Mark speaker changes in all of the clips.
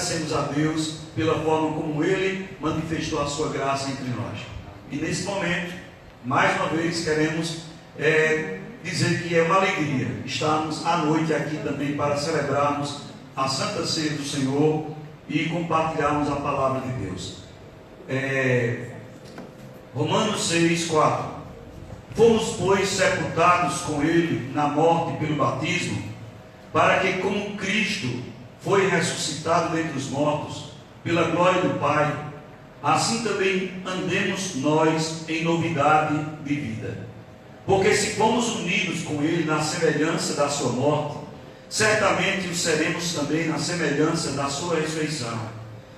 Speaker 1: agradecemos a Deus pela forma como Ele manifestou a sua graça entre nós. E nesse momento, mais uma vez, queremos dizer que é uma alegria estarmos à noite aqui também para celebrarmos a Santa Ceia do Senhor e compartilharmos a palavra de Deus. Romanos 6, 4. Fomos, pois, sepultados com Ele na morte pelo batismo, para que, como Cristo foi ressuscitado dentre os mortos, pela glória do Pai, assim também andemos nós em novidade de vida. Porque se fomos unidos com Ele na semelhança da sua morte, certamente o seremos também na semelhança da sua ressurreição.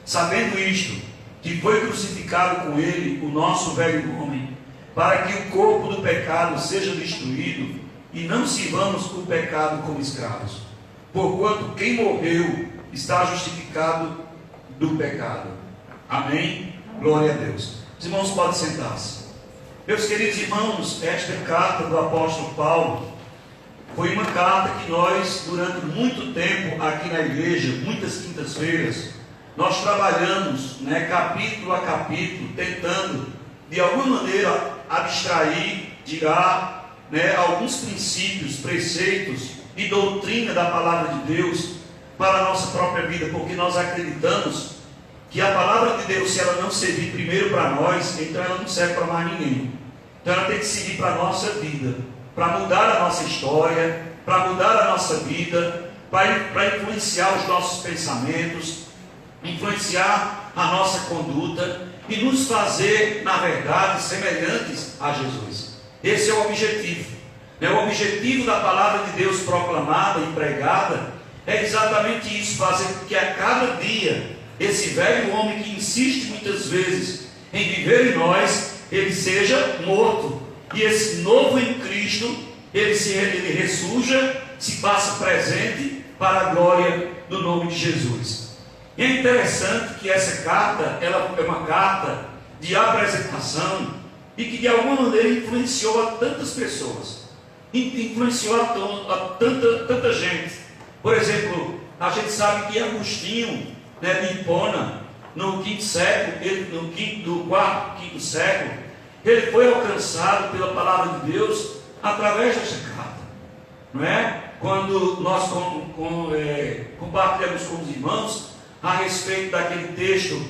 Speaker 1: Sabendo isto, que foi crucificado com Ele o nosso velho homem, para que o corpo do pecado seja destruído, e não sirvamos o pecado como escravos. Porquanto quem morreu está justificado do pecado. Amém? Glória a Deus. Os irmãos podem sentar-se. Meus queridos irmãos, esta carta do apóstolo Paulo foi uma carta que nós, durante muito tempo aqui na igreja, muitas quintas-feiras, nós trabalhamos, capítulo a capítulo, tentando de alguma maneira abstrair, tirar alguns princípios, preceitos e doutrina da palavra de Deus para a nossa própria vida, porque nós acreditamos que a palavra de Deus, se ela não servir primeiro para nós, então ela não serve para mais ninguém. Então ela tem que servir para a nossa vida, para mudar a nossa história, para mudar a nossa vida, para influenciar os nossos pensamentos, influenciar a nossa conduta e nos fazer, na verdade, semelhantes a Jesus. Esse é o objetivo. O objetivo da palavra de Deus proclamada e pregada é exatamente isso, fazer com que a cada dia esse velho homem que insiste muitas vezes em viver em nós, ele seja morto, e esse novo em Cristo, ele ressurja, se faça presente para a glória do nome de Jesus. E é interessante que essa carta, ela é uma carta de apresentação e que de alguma maneira influenciou a tantas pessoas, influenciou a tanta gente. Por exemplo, a gente sabe que Agostinho, de Hipona, no quinto século, do quarto, quinto século, ele foi alcançado pela palavra de Deus através desta carta, não é? Quando nós compartilhamos com os irmãos a respeito daquele texto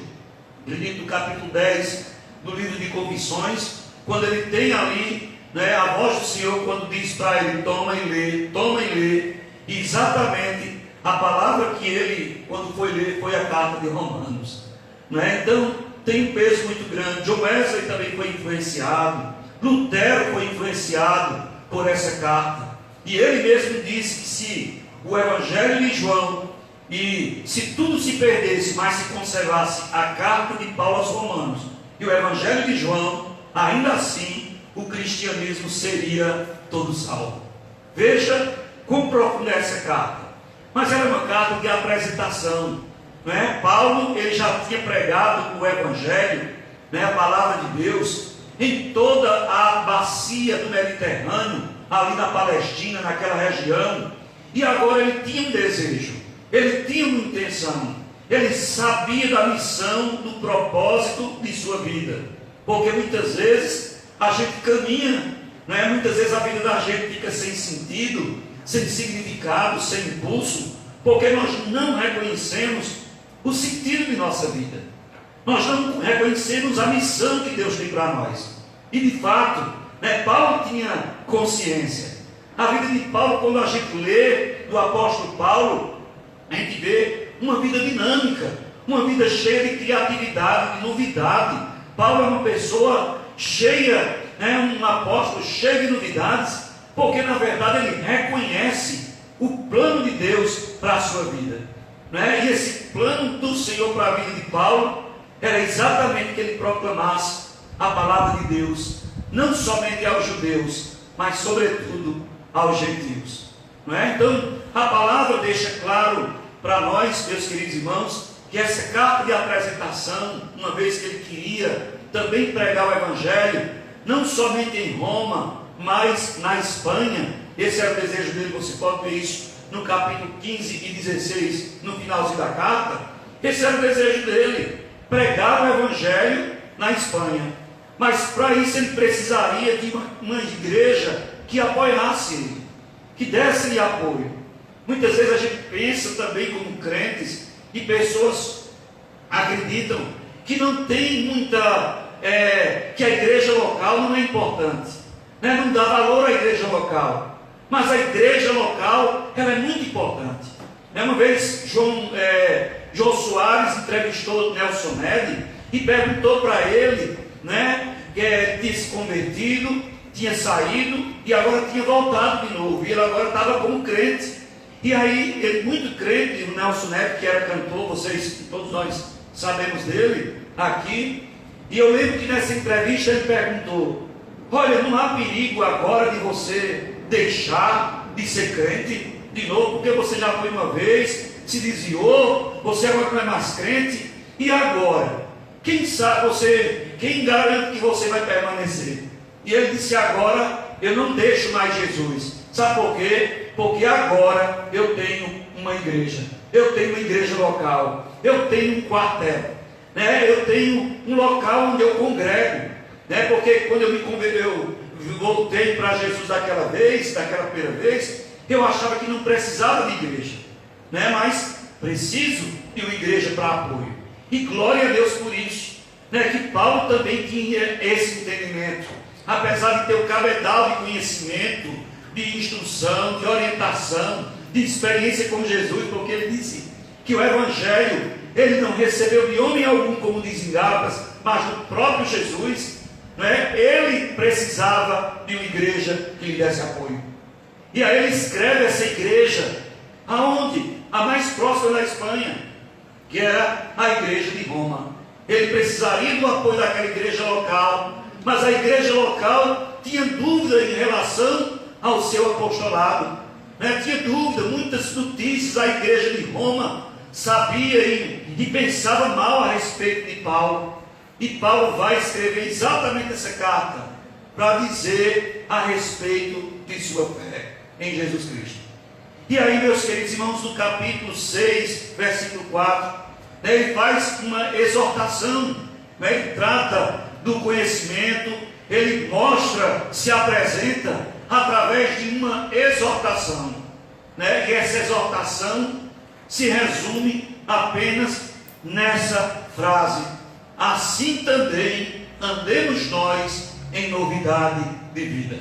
Speaker 1: do capítulo 10 do livro de Confissões, quando ele tem ali a voz do Senhor, quando diz para ele: toma e lê, e exatamente a palavra que ele, quando foi ler, foi a carta de Romanos, Então tem um peso muito grande. John Wesley também foi influenciado, Lutero foi influenciado por essa carta, e ele mesmo disse que se o Evangelho de João, e se tudo se perdesse, mas se conservasse a carta de Paulo aos Romanos e o Evangelho de João, ainda assim o cristianismo seria todo salvo. Veja quão profunda é essa carta. Mas era uma carta de apresentação, Paulo, ele já tinha pregado o Evangelho, a palavra de Deus, em toda a bacia do Mediterrâneo, ali na Palestina, naquela região, e agora ele tinha um desejo, ele tinha uma intenção, ele sabia da missão, do propósito de sua vida, porque muitas vezes a gente caminha, muitas vezes a vida da gente fica sem sentido, sem significado, sem impulso, porque nós não reconhecemos o sentido de nossa vida, nós não reconhecemos a missão que Deus tem para nós. E de fato, Paulo tinha consciência. A vida de Paulo, quando a gente lê do apóstolo Paulo, a gente vê uma vida dinâmica, uma vida cheia de criatividade, de novidade. Paulo é uma pessoa cheia, um apóstolo cheio de novidades, porque na verdade ele reconhece o plano de Deus para a sua vida, E esse plano do Senhor para a vida de Paulo era exatamente que ele proclamasse a palavra de Deus, não somente aos judeus, mas sobretudo aos gentios, Então a palavra deixa claro para nós, meus queridos irmãos, que essa carta de apresentação, uma vez que ele queria também pregar o Evangelho, não somente em Roma, mas na Espanha, esse era o desejo dele. Você pode ver isso no capítulo 15 e 16, no finalzinho da carta. Esse era o desejo dele, pregar o Evangelho na Espanha. Mas para isso ele precisaria de uma igreja que apoiasse ele, que desse-lhe apoio. Muitas vezes a gente pensa também como crentes, e pessoas acreditam que não tem muita, que a igreja local não é importante, né? Não dá valor à igreja local. Mas a igreja local, ela é muito importante. Uma vez João Soares entrevistou Nelson Ned e perguntou para ele, né, que tinha se convertido, tinha saído e agora tinha voltado de novo. E ele agora estava como crente. E aí, ele muito crente, o Nelson Ned, que era cantor, todos nós sabemos dele aqui. E eu lembro que nessa entrevista ele perguntou: olha, não há perigo agora de você deixar de ser crente de novo, porque você já foi uma vez, se desviou, você agora não é mais crente, e agora? Quem garante que você vai permanecer? E ele disse: agora eu não deixo mais Jesus. Sabe por quê? Porque agora eu tenho uma igreja, eu tenho uma igreja local, eu tenho um quartel, né? Eu tenho um local onde eu congrego, né? Porque quando eu me converti, eu voltei para Jesus daquela primeira vez, eu achava que não precisava de igreja, né? Mas preciso de uma igreja para apoio. E glória a Deus por isso, né? Que Paulo também tinha esse entendimento, apesar de ter o cabedal de conhecimento, de instrução, de orientação, de experiência com Jesus, porque ele disse que o Evangelho ele não recebeu de homem algum, como dizem Gálatas, mas do próprio Jesus, né? Ele precisava de uma igreja que lhe desse apoio. E aí ele escreve essa igreja, aonde? A mais próxima da Espanha, que era a igreja de Roma. Ele precisaria do apoio daquela igreja local, mas a igreja local tinha dúvida em relação ao seu apostolado, né? Tinha dúvida, muitas notícias. A igreja de Roma sabia e pensava mal a respeito de Paulo, e Paulo vai escrever exatamente essa carta para dizer a respeito de sua fé em Jesus Cristo. E aí, meus queridos irmãos, no capítulo 6, versículo 4, né, ele faz uma exortação, né? Ele trata do conhecimento, ele mostra, se apresenta através de uma exortação, né? E essa exortação se resume apenas nessa frase: assim também andemos nós em novidade de vida,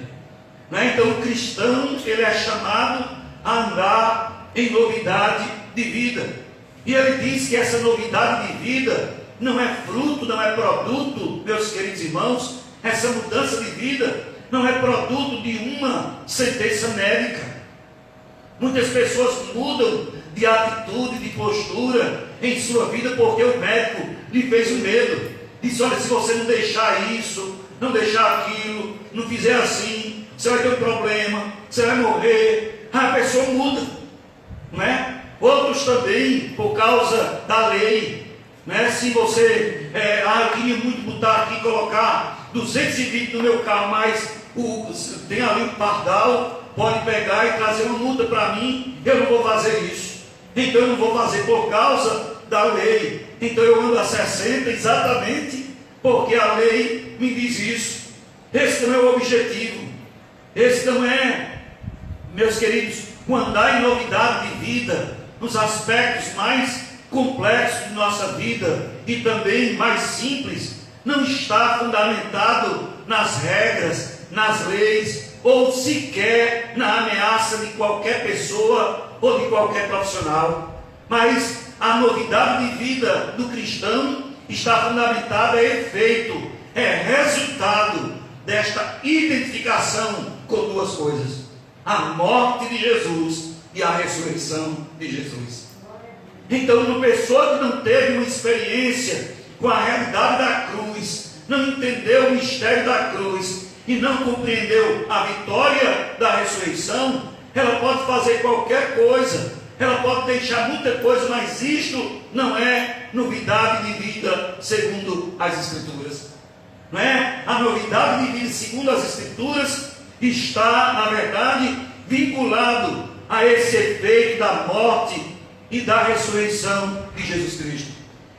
Speaker 1: né? Então o cristão ele é chamado a andar em novidade de vida, e ele diz que essa novidade de vida não é fruto, não é produto, meus queridos irmãos, essa mudança de vida não é produto de uma sentença médica. Muitas pessoas mudam de atitude, de postura em sua vida porque o médico lhe fez um medo. Disse: olha, se você não deixar isso, não deixar aquilo, não fizer assim, você vai ter um problema, você vai morrer. A pessoa muda, não é? Outros também, por causa da lei, né? Se você, eu queria muito botar aqui, colocar 220 no meu carro, mas tem ali um pardal, pode pegar e trazer uma multa para mim, eu não vou fazer isso. Então eu não vou fazer por causa da lei. Então eu ando a 60 exatamente porque a lei me diz isso. Esse não é o objetivo. Esse não é, meus queridos, o andar em novidade de vida, nos aspectos mais complexos de nossa vida e também mais simples, não está fundamentado nas regras, nas leis, ou sequer na ameaça de qualquer pessoa ou de qualquer profissional. Mas a novidade de vida do cristão está fundamentada, é efeito, é resultado desta identificação com duas coisas: a morte de Jesus e a ressurreição de Jesus. Então, uma pessoa que não teve uma experiência com a realidade da cruz, não entendeu o mistério da cruz e não compreendeu a vitória da ressurreição, ela pode fazer qualquer coisa, ela pode deixar muita coisa, mas isto não é novidade de vida segundo as Escrituras. Não é? A novidade de vida segundo as Escrituras está, na verdade, vinculado a esse efeito da morte e da ressurreição de Jesus Cristo.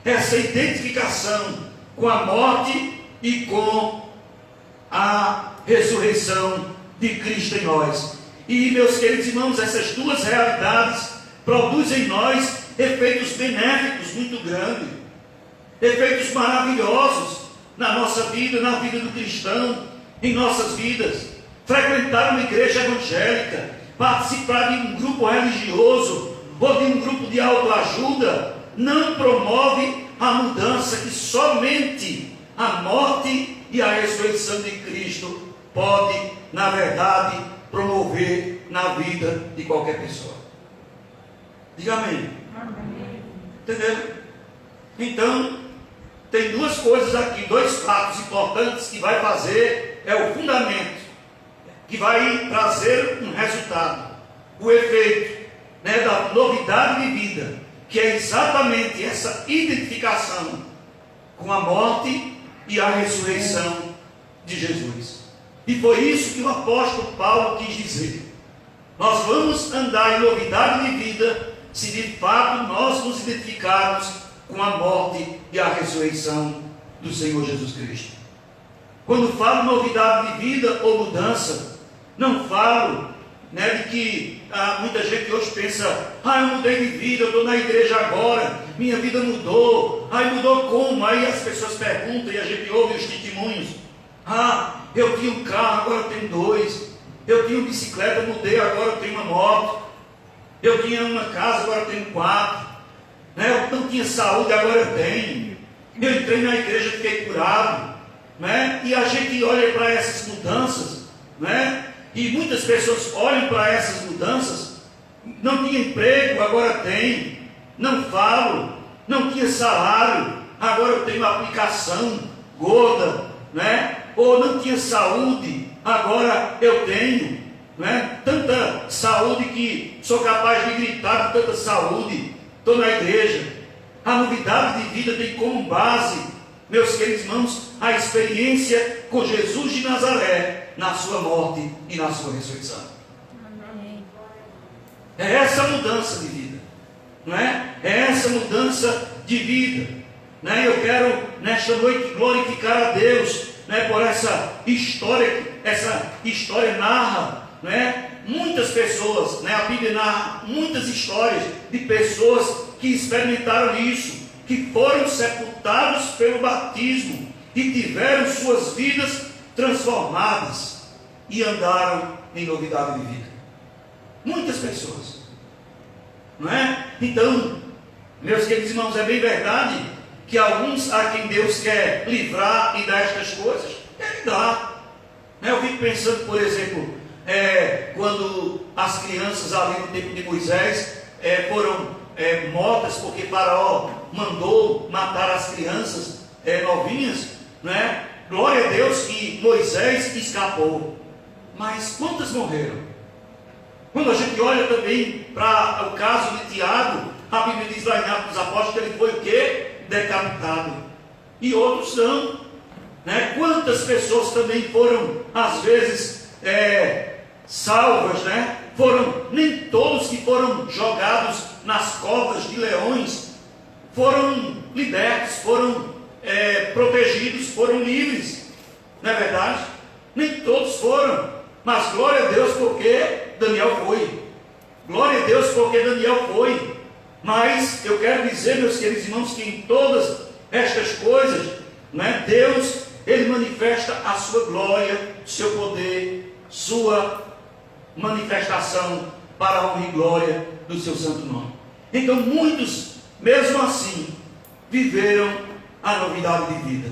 Speaker 1: essa identificação com a morte e com a ressurreição de Cristo em nós. E, meus queridos irmãos, essas duas realidades produzem em nós efeitos benéficos muito grandes, efeitos maravilhosos na nossa vida, na vida do cristão, em nossas vidas. Frequentar uma igreja evangélica, participar de um grupo religioso ou de um grupo de autoajuda não promove a mudança que somente a morte e a ressurreição de Cristo pode, na verdade, promover na vida de qualquer pessoa. Diga amém. Entendeu? Então, tem duas coisas aqui, dois fatos importantes que vai fazer, é o fundamento, que vai trazer um resultado, o efeito, da novidade de vida, que é exatamente essa identificação com a morte e a ressurreição de Jesus. E foi isso que o apóstolo Paulo quis dizer. Nós vamos andar em novidade de vida se de fato nós nos identificarmos com a morte e a ressurreição do Senhor Jesus Cristo. Quando falo novidade de vida ou mudança, não falo de que muita gente hoje pensa, eu mudei de vida, eu estou na igreja agora, minha vida mudou. Mudou como? Aí as pessoas perguntam e a gente ouve os testemunhos. Eu tinha um carro, agora eu tenho dois. Eu tinha uma bicicleta, eu mudei, agora eu tenho uma moto. Eu tinha uma casa, agora eu tenho 4. Eu não tinha saúde, agora eu tenho. Eu entrei na igreja, fiquei curado. E a gente olha para essas mudanças, e muitas pessoas olham para essas mudanças. Não tinha emprego, agora tem. Não falo, não tinha salário, agora eu tenho aplicação gorda, ou não tinha saúde, agora eu tenho, tanta saúde que sou capaz de gritar com tanta saúde. Estou na igreja. A novidade de vida tem como base, meus queridos irmãos, a experiência com Jesus de Nazaré, na sua morte e na sua ressurreição. É essa mudança de vida, é essa mudança de vida. Eu quero nesta noite glorificar a Deus, por essa história narra, muitas pessoas, a Bíblia narra muitas histórias de pessoas que experimentaram isso, que foram sepultados pelo batismo e tiveram suas vidas transformadas e andaram em novidade de vida. Muitas pessoas, Então, meus queridos irmãos, é bem verdade que alguns a quem Deus quer livrar e dar estas coisas, Ele dá. Eu fico pensando, por exemplo, quando as crianças ali no tempo de Moisés foram mortas porque Faraó mandou matar as crianças novinhas, Glória a Deus que Moisés escapou. Mas quantas morreram? Quando a gente olha também para o caso de Tiago, a Bíblia diz lá em Atos dos Apóstolos que ele foi o quê? Decapitado. E outros não. Quantas pessoas também foram, às vezes, salvas, nem todos que foram jogados nas covas de leões foram libertos, foram protegidos, foram livres. Não é verdade? Nem todos foram. Mas glória a Deus porque Daniel foi. Glória a Deus porque Daniel foi. Mas eu quero dizer, meus queridos irmãos, que em todas estas coisas, Deus, Ele manifesta a sua glória, seu poder, sua manifestação para a honra e glória do seu santo nome. Então muitos, mesmo assim, viveram a novidade de vida.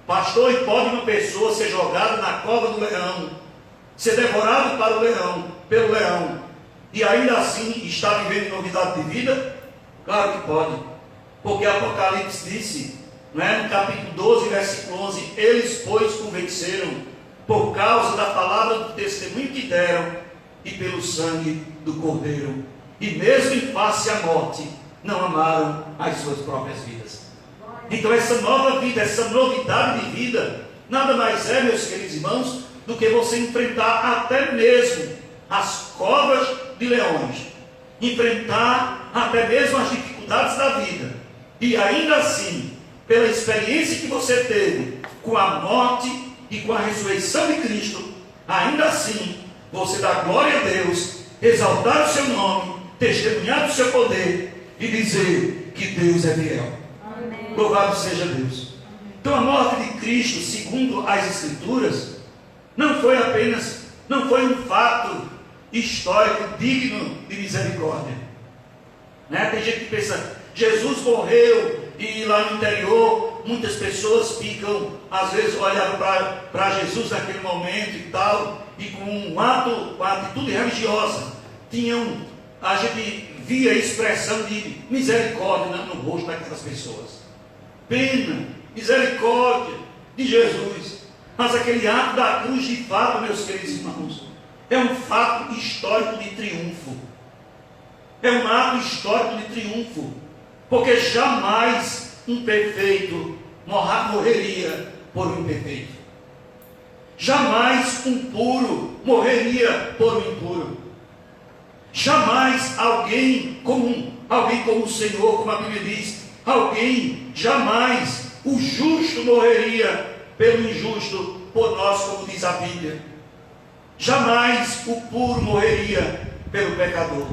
Speaker 1: Pastor, e pode uma pessoa ser jogada na cova do leão, ser devorado pelo leão, e ainda assim está vivendo novidade de vida? Claro que pode, porque Apocalipse disse, no capítulo 12, versículo 11, eles, pois, convenceram por causa da palavra do testemunho que deram e pelo sangue do Cordeiro, e mesmo em face à morte, não amaram as suas próprias vidas. Então essa nova vida, essa novidade de vida, nada mais é, meus queridos irmãos, do que você enfrentar até mesmo as covas de leões, enfrentar até mesmo as dificuldades da vida, e ainda assim, pela experiência que você teve com a morte e com a ressurreição de Cristo, ainda assim, você dá glória a Deus, exaltar o seu nome, testemunhar o seu poder e dizer que Deus é fiel. Amém. Louvado seja Deus. Então a morte de Cristo, segundo as Escrituras, não foi um fato histórico digno de misericórdia. Né? Tem gente que pensa, Jesus morreu e lá no interior muitas pessoas ficam, às vezes, olhando para Jesus naquele momento e tal, e com uma atitude religiosa, a gente via a expressão de misericórdia no rosto daquelas pessoas. Pena, misericórdia de Jesus. Mas aquele ato da cruz, de fato, meus queridos irmãos, é um fato histórico de triunfo. É um ato histórico de triunfo. Porque jamais um perfeito morreria por um imperfeito. Jamais um puro morreria por um impuro. Jamais alguém como o Senhor, como a Bíblia diz, jamais o justo morreria pelo injusto, por nós, como diz a Bíblia. Jamais o puro morreria pelo pecador.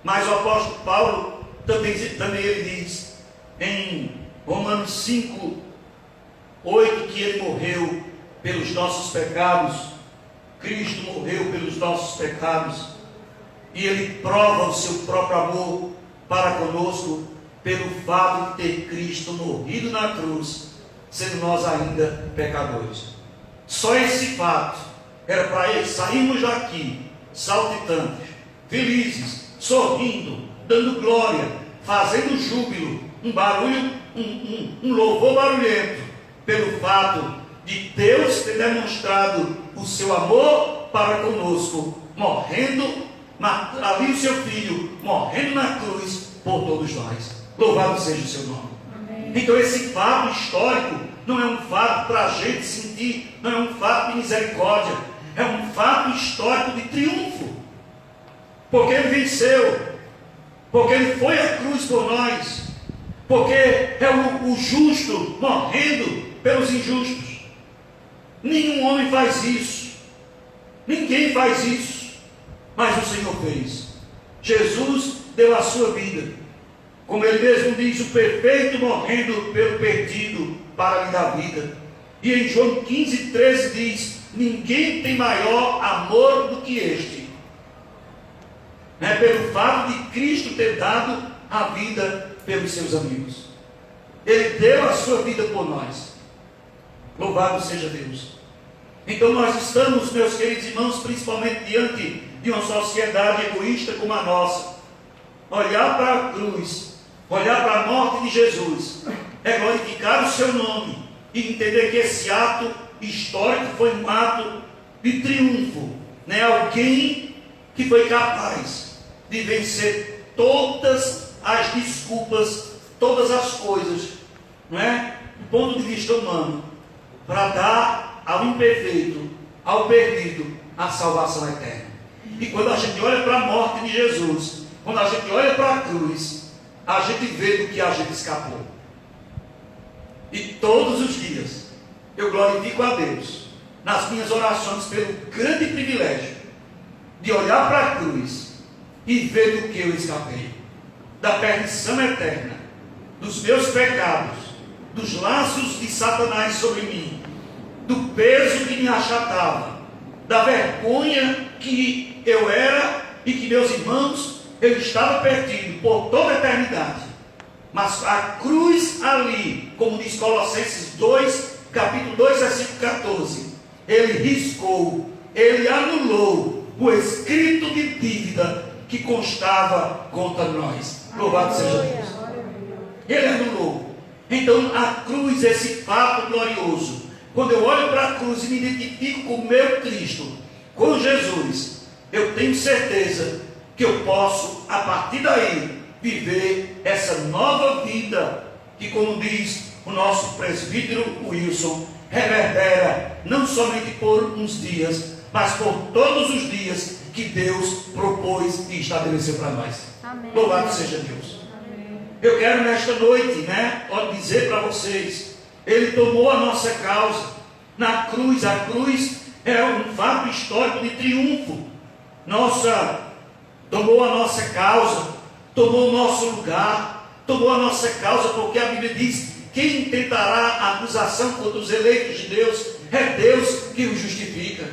Speaker 1: Mas o apóstolo Paulo também ele diz em Romanos 5, 8, que ele morreu pelos nossos pecados. Cristo morreu pelos nossos pecados. E ele prova o seu próprio amor para conosco pelo fato de ter Cristo morrido na cruz, sendo nós ainda pecadores. Só esse fato era para sairmos daqui saltitantes, felizes, sorrindo, dando glória, fazendo júbilo, um barulho, um louvor barulhento, pelo fato de Deus ter demonstrado o seu amor para conosco, morrendo, ali o seu Filho, morrendo na cruz por todos nós. Louvado seja o seu nome. Amém. Então esse fato histórico não é um fato para a gente sentir, não é um fato de misericórdia, é um fato histórico de triunfo. Porque ele venceu, porque ele foi à cruz por nós, porque é o justo morrendo pelos injustos. Nenhum homem faz isso, ninguém faz isso, mas o Senhor fez. Jesus deu a sua vida, como ele mesmo diz, o perfeito morrendo pelo perdido para lhe dar vida. E em João 15, 13 diz, ninguém tem maior amor do que este, pelo fato de Cristo ter dado a vida pelos seus amigos. Ele deu a sua vida por nós. Louvado seja Deus. Então nós estamos, meus queridos irmãos, principalmente diante de uma sociedade egoísta como a nossa. Olhar para a cruz, olhar para a morte de Jesus, é glorificar o seu nome e entender que esse ato histórico foi um ato de triunfo. Alguém que foi capaz de vencer todas as desculpas, todas as coisas, do ponto de vista humano, para dar ao imperfeito, ao perdido, a salvação eterna. E quando a gente olha para a morte de Jesus, quando a gente olha para a cruz, a gente vê do que a gente escapou. E todos os dias eu glorifico a Deus nas minhas orações pelo grande privilégio de olhar para a cruz e ver do que eu escapei, da perdição eterna, dos meus pecados, dos laços de Satanás sobre mim, do peso que me achatava, da vergonha que eu era e que meus irmãos, eu estava perdido por toda a eternidade. Mas a cruz ali, como diz Colossenses 2, capítulo 2, versículo 14, ele riscou, ele anulou o escrito de dívida que constava contra nós. Louvado seja Deus. Ele anulou. Então a cruz, esse fato glorioso, quando eu olho para a cruz e me identifico com o meu Cristo, com Jesus, eu tenho certeza que eu posso, a partir daí, viver essa nova vida, que, como diz o nosso presbítero Wilson, reverbera não somente por uns dias, mas por todos os dias que Deus propôs e estabeleceu para nós. Amém. Louvado seja Deus. Amém. Eu quero nesta noite, dizer para vocês, Ele tomou a nossa causa na cruz. A cruz é um fato histórico de triunfo. Tomou a nossa causa, tomou o nosso lugar, tomou a nossa causa, porque a Bíblia diz: quem intentará acusação contra os eleitos de Deus, é Deus que os justifica.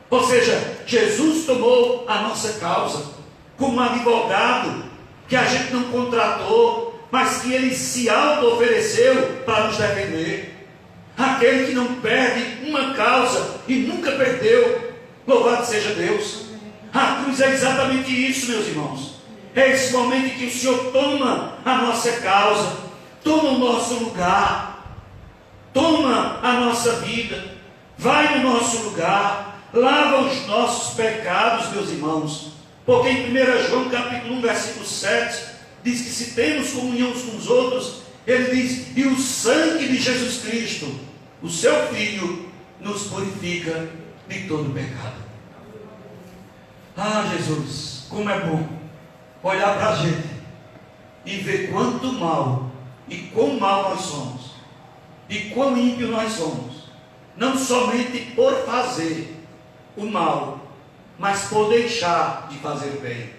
Speaker 1: Ou seja, Jesus tomou a nossa causa como um advogado que a gente não contratou, mas que Ele se auto-ofereceu para nos defender. Aquele que não perde uma causa e nunca perdeu, louvado seja Deus. A cruz é exatamente isso, meus irmãos. É esse momento em que o Senhor toma a nossa causa, toma o nosso lugar, toma a nossa vida, vai no nosso lugar, lava os nossos pecados, meus irmãos. Porque em 1 João capítulo 1, versículo 7, diz que se temos comunhão uns com os outros, ele diz: e o sangue de Jesus Cristo, o seu Filho, nos purifica de todo pecado. Ah, Jesus, como é bom olhar para a gente e ver quanto mal e quão mal nós somos, e quão ímpio nós somos, não somente por fazer o mal, mas por deixar de fazer o bem.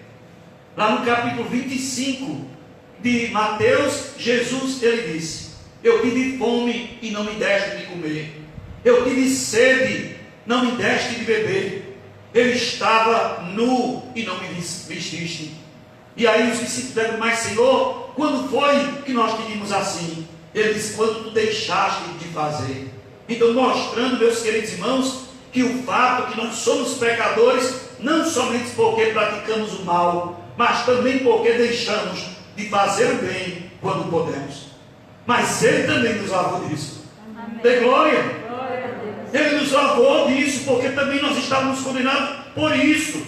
Speaker 1: Lá no capítulo 25 de Mateus, Jesus, ele disse: eu tive fome e não me deste de comer, eu tive sede, não me deste de beber, eu estava nu e não me vestiste. E aí os discípulos disseram: mas Senhor, quando foi que nós pedimos assim? Ele disse: quando tu deixaste de fazer. Então, mostrando, meus queridos irmãos, que o fato que nós somos pecadores, não somente porque praticamos o mal, mas também porque deixamos de fazer o bem quando podemos. Mas Ele também nos lavou disso. Dê glória. Ele nos lavou disso, porque também nós estávamos condenados por isso.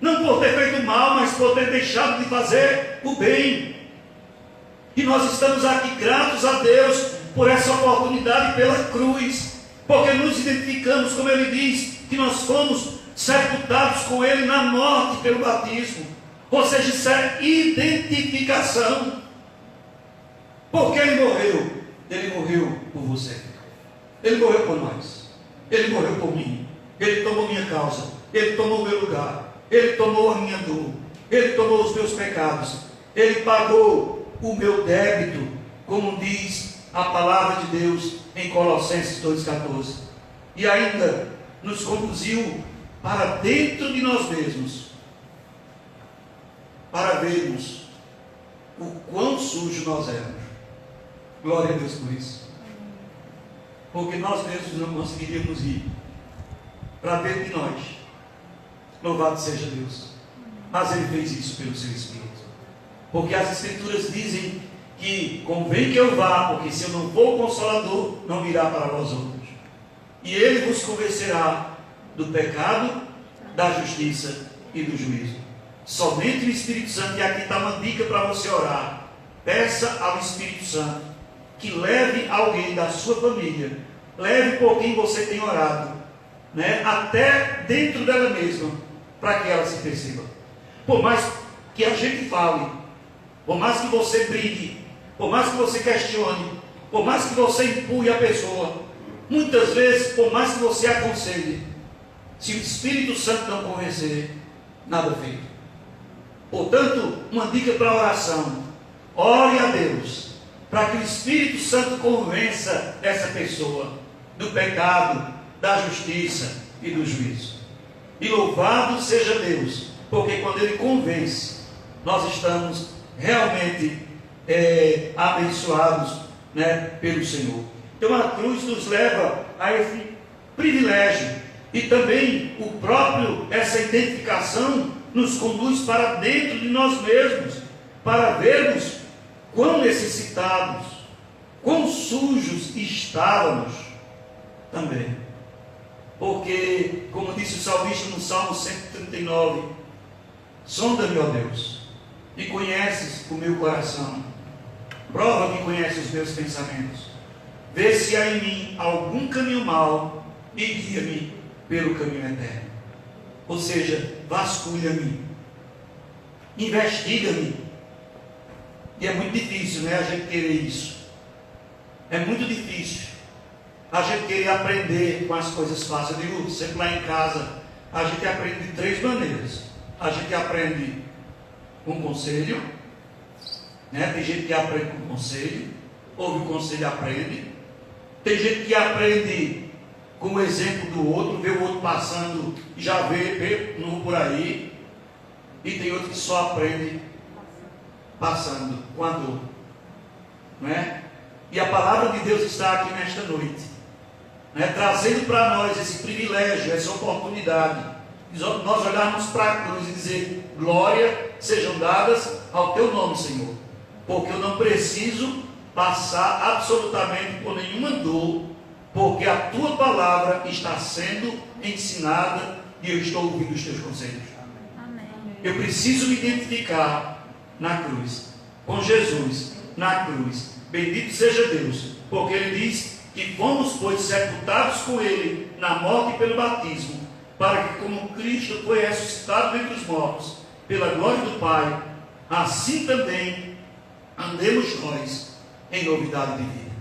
Speaker 1: Não por ter feito mal, mas por ter deixado de fazer o bem. E nós estamos aqui gratos a Deus por essa oportunidade pela cruz, porque nos identificamos, como Ele diz, que nós fomos sepultados com Ele na morte pelo batismo. Ou seja, isso é identificação. Porque Ele morreu por você, Ele morreu por nós, Ele morreu por mim, Ele tomou minha causa, Ele tomou o meu lugar, Ele tomou a minha dor, Ele tomou os meus pecados, Ele pagou o meu débito, como diz a palavra de Deus em Colossenses 2,14, e ainda nos conduziu para dentro de nós mesmos, para vermos o quão sujo nós éramos. Glória a Deus por isso. Porque nós mesmos não conseguiríamos ir para dentro de nós. Louvado seja Deus. Mas Ele fez isso pelo seu Espírito. Porque as Escrituras dizem que convém que eu vá, porque se eu não for o Consolador, não virá para vós outros. E Ele vos convencerá do pecado, da justiça e do juízo. Somente o Espírito Santo, e aqui está uma dica para você orar. Peça ao Espírito Santo que leve alguém da sua família, leve por quem você tem orado, até dentro dela mesma, para que ela se perceba. Por mais que a gente fale, por mais que você brigue, por mais que você questione, por mais que você empurre a pessoa, muitas vezes, por mais que você aconselhe, se o Espírito Santo não convencer, nada feito. Portanto, uma dica para a oração: ore a Deus, para que o Espírito Santo convença essa pessoa do pecado, da justiça e do juízo. E louvado seja Deus, porque quando Ele convence, nós estamos realmente abençoados pelo Senhor. Então a cruz nos leva a esse privilégio, e também essa identificação nos conduz para dentro de nós mesmos, para vermos quão necessitados, quão sujos estávamos também. Porque, como disse o salmista no Salmo 139, sonda-me, ó Deus, e conheces o meu coração, prova que conheces os meus pensamentos, vê se há em mim algum caminho mau e guia-me pelo caminho eterno. Ou seja, vasculha-me, investiga-me, E é muito difícil, né, a gente querer isso. É muito difícil a gente querer aprender com as coisas fáceis. Eu digo sempre lá em casa, a gente aprende de 3 maneiras. A gente aprende com conselho, né? Tem gente que aprende com conselho, ouve o conselho e aprende. Tem gente que aprende com o exemplo do outro, vê o outro passando e já vê no por aí. E tem outro que só aprende passando com a dor, não é? E a palavra de Deus está aqui nesta noite, né? Trazendo para nós esse privilégio, essa oportunidade, de nós olharmos para a cruz e dizer: glória sejam dadas ao teu nome, Senhor, porque eu não preciso passar absolutamente por nenhuma dor, porque a tua palavra está sendo ensinada e eu estou ouvindo os teus conselhos. Amém. Eu preciso me identificar na cruz, com Jesus na cruz. Bendito seja Deus, porque Ele diz que fomos, pois, sepultados com Ele na morte pelo batismo, para que, como Cristo foi ressuscitado dentre os mortos, pela glória do Pai, assim também andemos nós em novidade de vida.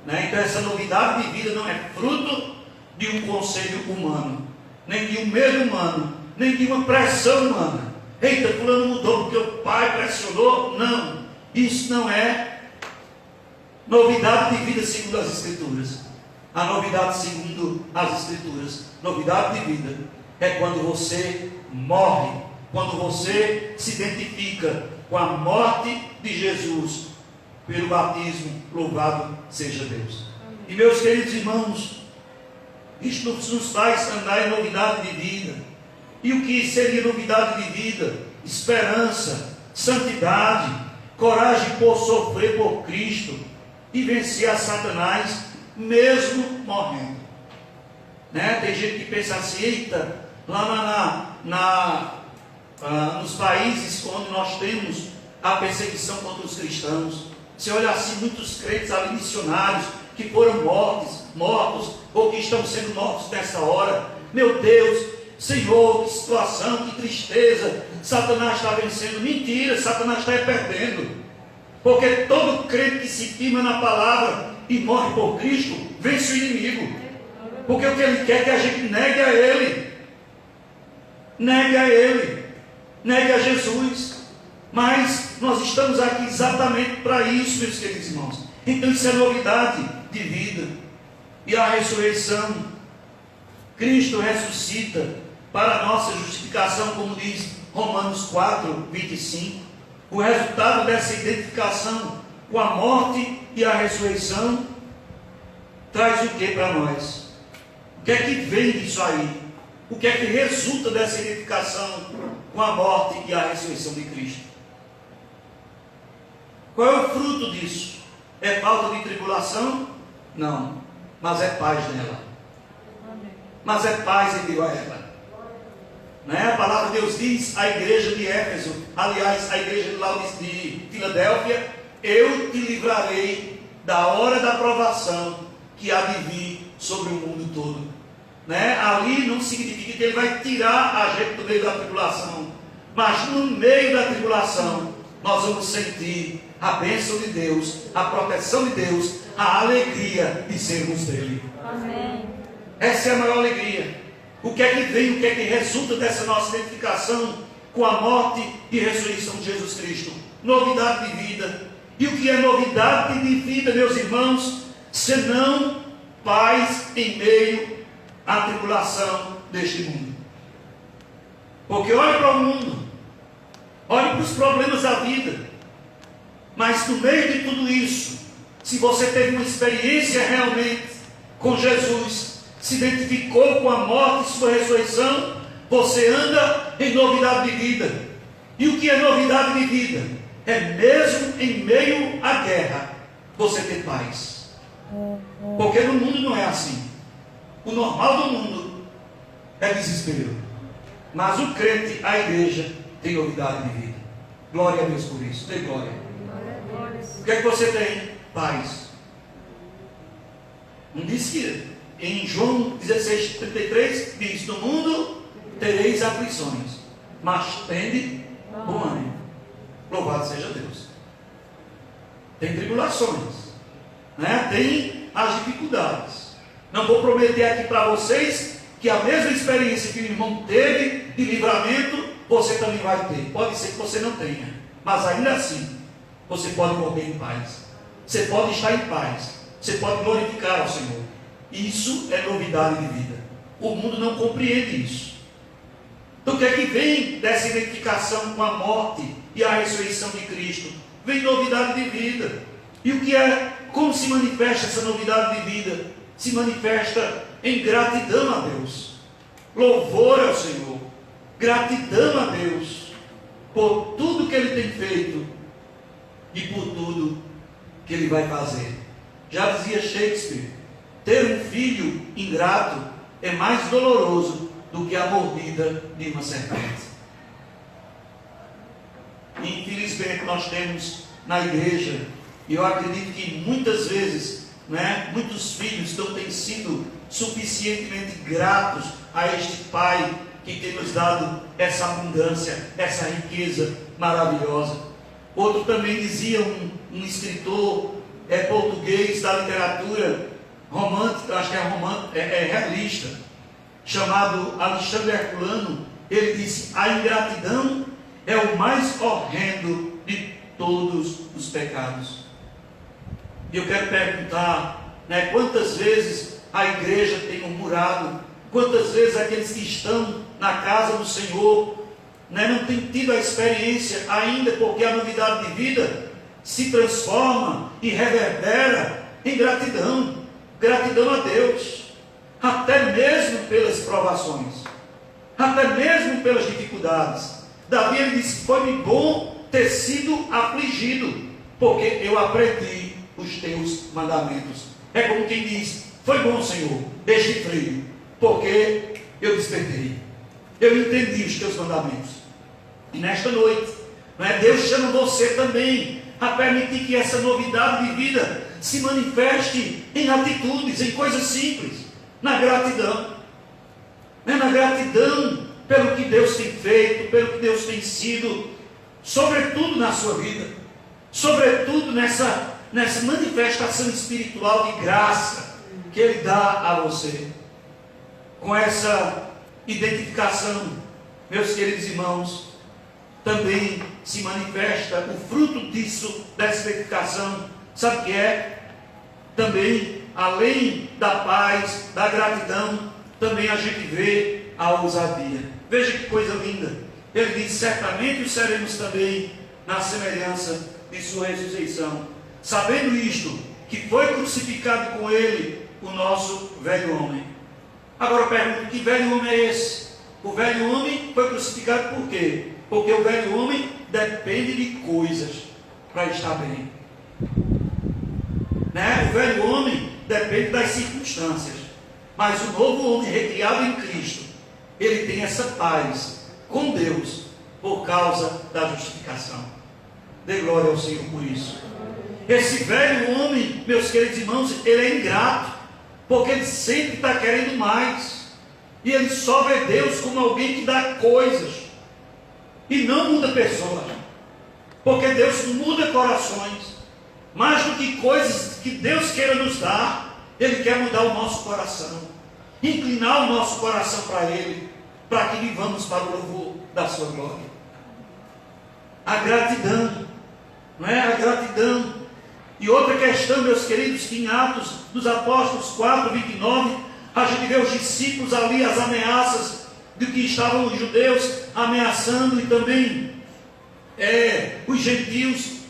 Speaker 1: Né? Então essa novidade de vida não é fruto de um conselho humano, nem de um medo humano, nem de uma pressão humana. Eita, fulano mudou porque o pai pressionou. Não, isso não é novidade de vida segundo as Escrituras. A novidade segundo as Escrituras, novidade de vida, é quando você morre, quando você se identifica com a morte de Jesus pelo batismo. Louvado seja Deus. E meus queridos irmãos, isto nos faz andar em novidade de vida. E o que seria novidade de vida? Esperança, santidade, coragem por sofrer por Cristo e vencer a Satanás, mesmo morrendo. Né? Tem gente que pensa assim: eita, lá nos países onde nós temos a perseguição contra os cristãos, você olha assim, muitos crentes ali, missionários, que foram mortos, ou que estão sendo mortos nessa hora. Meu Deus, Senhor, que situação, que tristeza, Satanás está vencendo. Mentira, Satanás está perdendo, porque todo crente que se firma na palavra e morre por Cristo, vence o inimigo, porque o que ele quer é que a gente negue a Ele, negue a Jesus. Mas nós estamos aqui exatamente para isso, meus queridos irmãos. Então isso é novidade de vida. E a ressurreição, Cristo ressuscita para a nossa justificação, como diz Romanos 4, 25. O resultado dessa identificação com a morte e a ressurreição traz o que para nós? O que é que vem disso aí? O que é que resulta dessa identificação com a morte e a ressurreição de Cristo? Qual é o fruto disso? É falta de tribulação? Não, mas é paz nela. Mas é paz em meio a ela. Né? A palavra de Deus diz à igreja de Éfeso, aliás, à igreja de Filadélfia: eu te livrarei da hora da provação que há de vir sobre o mundo todo. Né? Ali não significa que Ele vai tirar a gente do meio da tribulação, mas no meio da tribulação nós vamos sentir a bênção de Deus, a proteção de Deus, a alegria de sermos dele. Amém. Essa é a maior alegria. O que é que vem, o que é que resulta dessa nossa identificação com a morte e ressurreição de Jesus Cristo? Novidade de vida. E o que é novidade de vida, meus irmãos, senão paz em meio à tribulação deste mundo? Porque olhe para o mundo, olhe para os problemas da vida, mas no meio de tudo isso, se você teve uma experiência realmente com Jesus, se identificou com a morte e sua ressurreição, você anda em novidade de vida. E o que é novidade de vida? É mesmo em meio à guerra, você ter paz. Porque no mundo não é assim. O normal do mundo é desespero. Mas o crente, a igreja, tem novidade de vida. Glória a Deus por isso. Dê glória. O que é que você tem? Paz. Não diz que em João 16:33 diz: no mundo tereis aflições, mas tende bom ânimo. Louvado seja Deus. tem tribulações, né? Tem as dificuldades. Não vou prometer aqui para vocês que a mesma experiência que o irmão teve de livramento, você também vai ter. Pode ser que você não tenha, mas ainda assim, você pode morrer em paz. Você pode estar em paz. Você pode glorificar ao Senhor. Isso é novidade de vida. O mundo não compreende isso. Então o que é que vem dessa identificação com a morte e a ressurreição de Cristo? Vem novidade de vida. E o que é, como se manifesta essa novidade de vida? Se manifesta em gratidão a Deus, louvor ao Senhor, gratidão a Deus por tudo que Ele tem feito e por tudo que Ele vai fazer. Já dizia Shakespeare, ter um filho ingrato é mais doloroso do que a mordida de uma serpente. E infelizmente nós temos na igreja, e eu acredito que muitas vezes, muitos filhos não têm sido suficientemente gratos a este Pai que tem nos dado essa abundância, essa riqueza maravilhosa. Outro também dizia, um escritor português da literatura romântica, acho que é realista, chamado Alexandre Herculano. Ele disse: a ingratidão é o mais horrendo de todos os pecados. E eu quero perguntar, quantas vezes a igreja tem murmurado, quantas vezes aqueles que estão na casa do Senhor não têm tido a experiência ainda, porque a novidade de vida se transforma e reverbera em gratidão, gratidão a Deus, até mesmo pelas provações, até mesmo pelas dificuldades. Davi, ele disse: foi-me bom ter sido afligido, porque eu aprendi os teus mandamentos. É como quem diz: foi bom, Senhor, este frio, porque eu despertei, eu entendi os teus mandamentos. E nesta noite, Deus chama você também a permitir que essa novidade de vida se manifeste em atitudes, em coisas simples, na gratidão, na gratidão pelo que Deus tem feito, pelo que Deus tem sido, sobretudo na sua vida, sobretudo nessa manifestação espiritual de graça que Ele dá a você. Com essa identificação, meus queridos irmãos, também se manifesta o fruto disso, dessa identificação. Sabe o que é? Também, além da paz, da gratidão, também a gente vê a ousadia. Veja que coisa linda. Ele diz: certamente o seremos também na semelhança de sua ressurreição, sabendo isto, que foi crucificado com ele o nosso velho homem. Agora eu pergunto: que velho homem é esse? O velho homem foi crucificado por quê? Porque o velho homem depende de coisas para estar bem. O velho homem depende das circunstâncias. Mas o novo homem recriado em Cristo, ele tem essa paz com Deus por causa da justificação. Dê glória ao Senhor por isso. Esse velho homem, meus queridos irmãos, ele é ingrato, porque ele sempre está querendo mais. E ele só vê Deus como alguém que dá coisas e não muda pessoas, porque Deus muda corações. Mais do que coisas que Deus queira nos dar, Ele quer mudar o nosso coração, inclinar o nosso coração para Ele, para que vivamos para o louvor da sua glória. A gratidão, a gratidão. E outra questão, meus queridos, que em Atos dos Apóstolos 4, 29, a gente vê os discípulos ali, as ameaças de que estavam os judeus ameaçando, e também os gentios,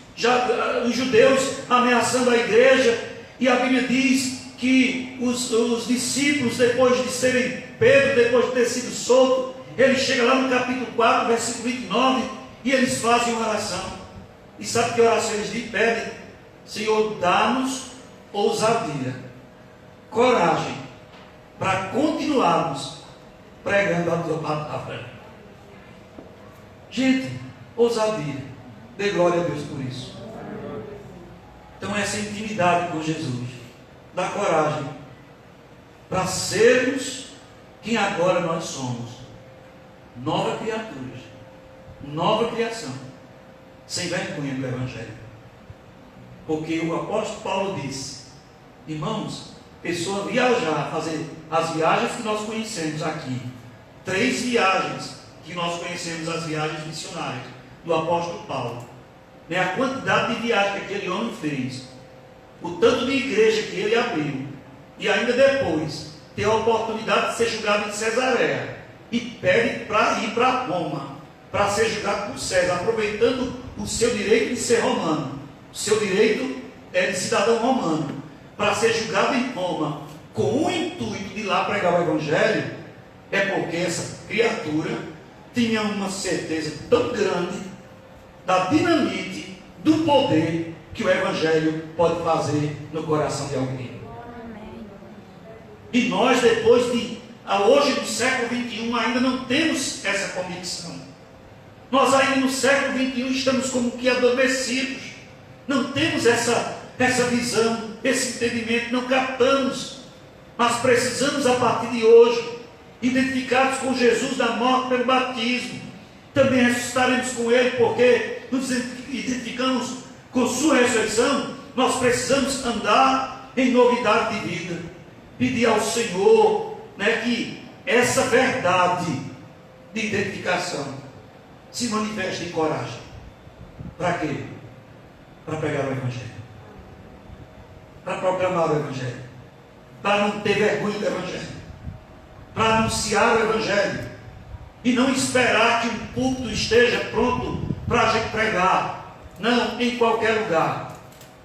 Speaker 1: os judeus ameaçando a igreja. E a Bíblia diz que os discípulos, depois de serem Pedro, depois de ter sido solto, ele chega lá no capítulo 4, versículo 29, e eles fazem uma oração. E sabe que oração eles pedem? Senhor, dá-nos ousadia, coragem, para continuarmos pregando a tua palavra. Gente, ousadia. Dê glória a Deus por isso. Então essa intimidade com Jesus dá coragem para sermos quem agora nós somos. Nova criatura, nova criação, sem vergonha do Evangelho. Porque o apóstolo Paulo disse: irmãos, pessoa viajar, fazer as viagens que nós conhecemos aqui, 3 viagens que nós conhecemos, as viagens missionárias do apóstolo Paulo, né? A quantidade de viagens que aquele homem fez, o tanto de igreja que ele abriu, e ainda depois ter a oportunidade de ser julgado em Cesareia, e pede para ir para Roma, para ser julgado por César, aproveitando o seu direito de ser romano, o seu direito de cidadão romano, para ser julgado em Roma, com o intuito de ir lá pregar o Evangelho, é porque essa criatura tinha uma certeza tão grande da dinamite, do poder que o Evangelho pode fazer no coração de alguém. E nós, depois de hoje no século XXI, ainda não temos essa convicção. Nós ainda no século XXI estamos como que adormecidos, não temos essa visão, esse entendimento, não captamos. Mas precisamos, a partir de hoje, identificados com Jesus na morte pelo batismo, também ressuscitaremos com Ele, porque nos identificamos com sua ressurreição. Nós precisamos andar em novidade de vida, pedir ao Senhor, né, que essa verdade de identificação se manifeste em coragem. Para quê? Para pregar o Evangelho, para proclamar o Evangelho, para não ter vergonha do Evangelho, para anunciar o Evangelho, e não esperar que um púlpito esteja pronto para a gente pregar. Não, em qualquer lugar,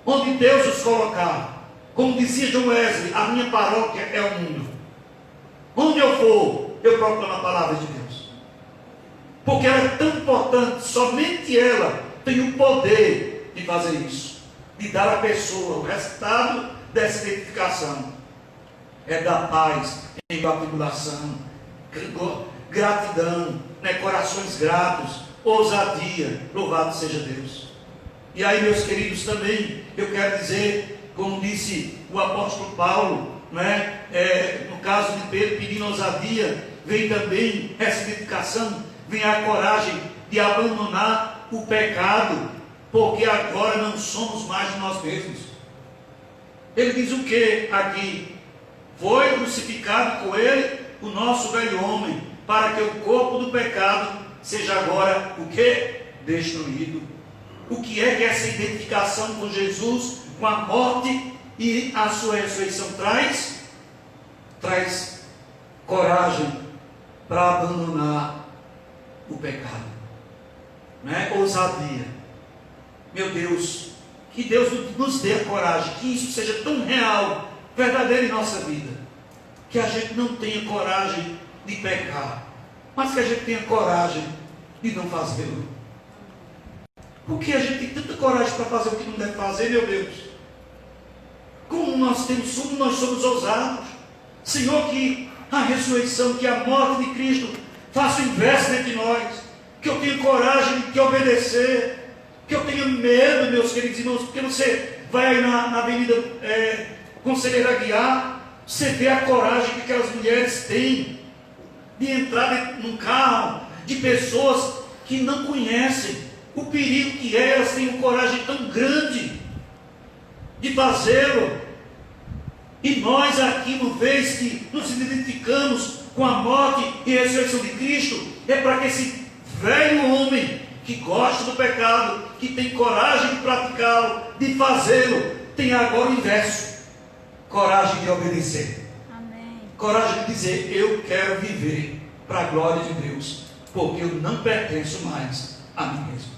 Speaker 1: onde Deus os colocar. Como dizia John Wesley, a minha paróquia é o mundo. Onde eu for, eu proclamo a palavra de Deus. Porque ela é tão importante, somente ela tem o poder de fazer isso, de dar à pessoa o resultado dessa identificação. É dar paz em meio à tribulação, gratidão, né? Corações gratos, ousadia, louvado seja Deus. E aí, meus queridos, também eu quero dizer, como disse o apóstolo Paulo, né? No caso de Pedro pedindo ousadia, vem também essa identificação, vem a coragem de abandonar o pecado, porque agora não somos mais nós mesmos. Ele diz o que aqui? Foi crucificado com ele o nosso velho homem, para que o corpo do pecado seja agora o que? Destruído. O que é que essa identificação com Jesus, com a morte e a sua ressurreição traz? Traz coragem para abandonar o pecado, né? Ousadia. Meu Deus, que Deus nos dê a coragem, que isso seja tão real, verdadeiro em nossa vida, que a gente não tenha coragem de pecar, mas que a gente tenha coragem de não fazê-lo. Porque a gente tem tanta coragem para fazer o que não deve fazer, meu Deus. Como nós somos ousados. Senhor, que a ressurreição, que a morte de Cristo faça o inverso entre nós. Que eu tenha coragem de te obedecer. Que eu tenha medo, meus queridos irmãos, porque você vai aí na avenida Conselheiro Aguiar, você vê a coragem que aquelas mulheres têm de entrar num carro de pessoas que não conhecem o perigo que é. Elas têm uma coragem tão grande de fazê-lo. E nós aqui, uma vez que nos identificamos com a morte e a ressurreição de Cristo, é para que esse velho homem que gosta do pecado, que tem coragem de praticá-lo, de fazê-lo, tenha agora o inverso: coragem de obedecer. Amém. Coragem de dizer: eu quero viver para a glória de Deus, porque eu não pertenço mais a mim mesmo.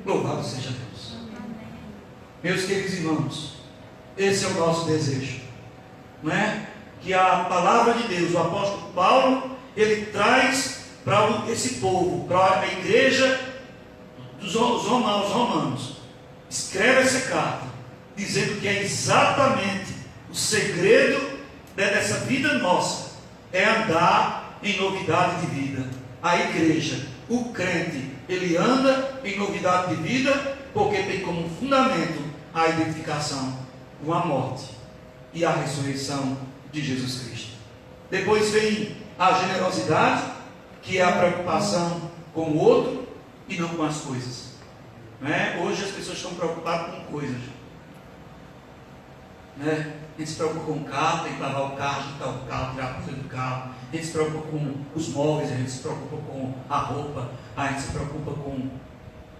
Speaker 1: Louvado seja Deus. Amém. Meus queridos irmãos, esse é o nosso desejo, não é? Que a palavra de Deus, o apóstolo Paulo, ele traz para esse povo, para a igreja dos romanos, escreve essa carta, dizendo que é exatamente o segredo dessa vida nossa, é andar em novidade de vida. A igreja, o crente, ele anda em novidade de vida, porque tem como fundamento a identificação com a morte e a ressurreição de Jesus Cristo. Depois vem a generosidade, que é a preocupação com o outro e não com as coisas, né? Hoje as pessoas estão preocupadas com coisas, né? A gente se preocupa com o carro, tem que lavar o carro, ajeitar o carro, tirar a poeira do carro. A gente se preocupa com os móveis, a gente se preocupa com a roupa, a gente se preocupa com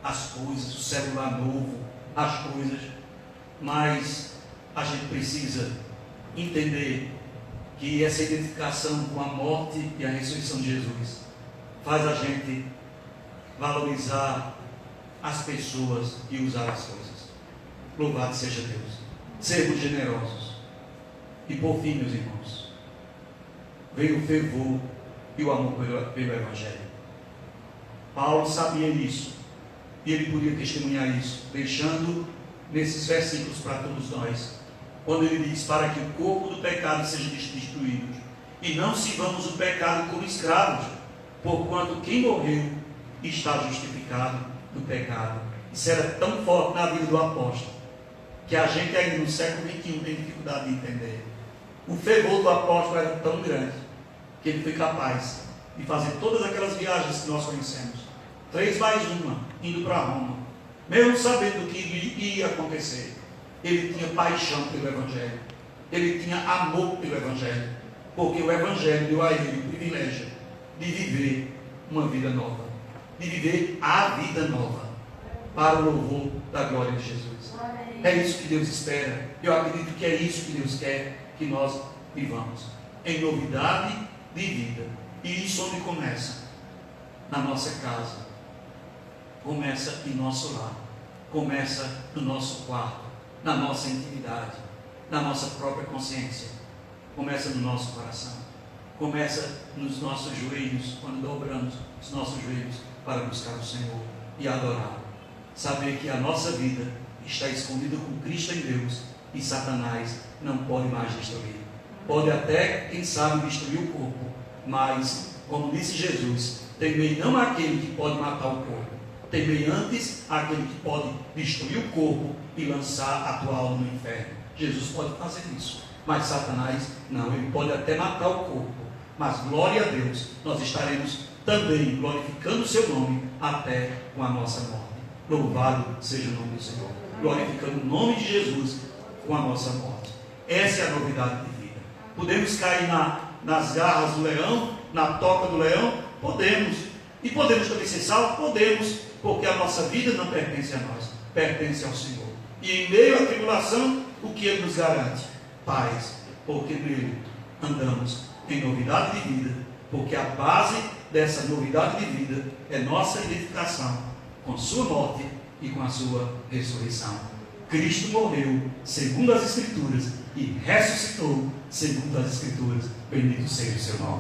Speaker 1: as coisas, o celular novo, as coisas. Mas a gente precisa entender que essa identificação com a morte e a ressurreição de Jesus faz a gente valorizar as pessoas e usar as coisas. Louvado seja Deus. Sermos generosos. E por fim, meus irmãos, veio o fervor e o amor pelo Evangelho. Paulo sabia disso e ele podia testemunhar isso, deixando nesses versículos para todos nós, quando ele diz: para que o corpo do pecado seja destruído e não sirvamos o pecado como escravos, porquanto quem morreu está justificado do pecado. Isso era tão forte na vida do apóstolo, que a gente ainda no século XXI tem dificuldade de entender. O fervor do apóstolo era tão grande, que ele foi capaz de fazer todas aquelas viagens que nós conhecemos, 3 mais 1, indo para Roma, mesmo sabendo o que ia acontecer. Ele tinha paixão pelo Evangelho, ele tinha amor pelo Evangelho, porque o Evangelho deu a ele o privilégio de viver uma vida nova, de viver a vida nova, para o louvor da glória de Jesus. É isso que Deus espera. Eu acredito que é isso que Deus quer que nós vivamos, em novidade de vida. E isso onde começa? Na nossa casa, começa em nosso lar, começa no nosso quarto, na nossa intimidade, na nossa própria consciência, começa no nosso coração, começa nos nossos joelhos, quando dobramos os nossos joelhos para buscar o Senhor e adorá-lo. Saber que a nossa vida está escondida com Cristo em Deus e Satanás não pode mais destruir. Pode até, quem sabe, destruir o corpo, mas, como disse Jesus, temei não aquele que pode matar o corpo, temei antes aquele que pode destruir o corpo e lançar a tua alma no inferno. Jesus pode fazer isso, mas Satanás não. Ele pode até matar o corpo, mas glória a Deus, nós estaremos também glorificando o seu nome até com a nossa morte. Louvado seja o nome do Senhor, glorificando o nome de Jesus com a nossa morte. Essa é a novidade de vida. Podemos cair nas garras do leão, na toca do leão? Podemos. E podemos também ser salvos? Podemos, porque a nossa vida não pertence a nós, pertence ao Senhor. E em meio à tribulação, o que Ele nos garante? Paz, porque nele andamos em novidade de vida, porque a base dessa novidade de vida é nossa identificação com sua morte e com a sua ressurreição. Cristo morreu segundo as Escrituras e ressuscitou segundo as Escrituras. Bendito seja o seu nome.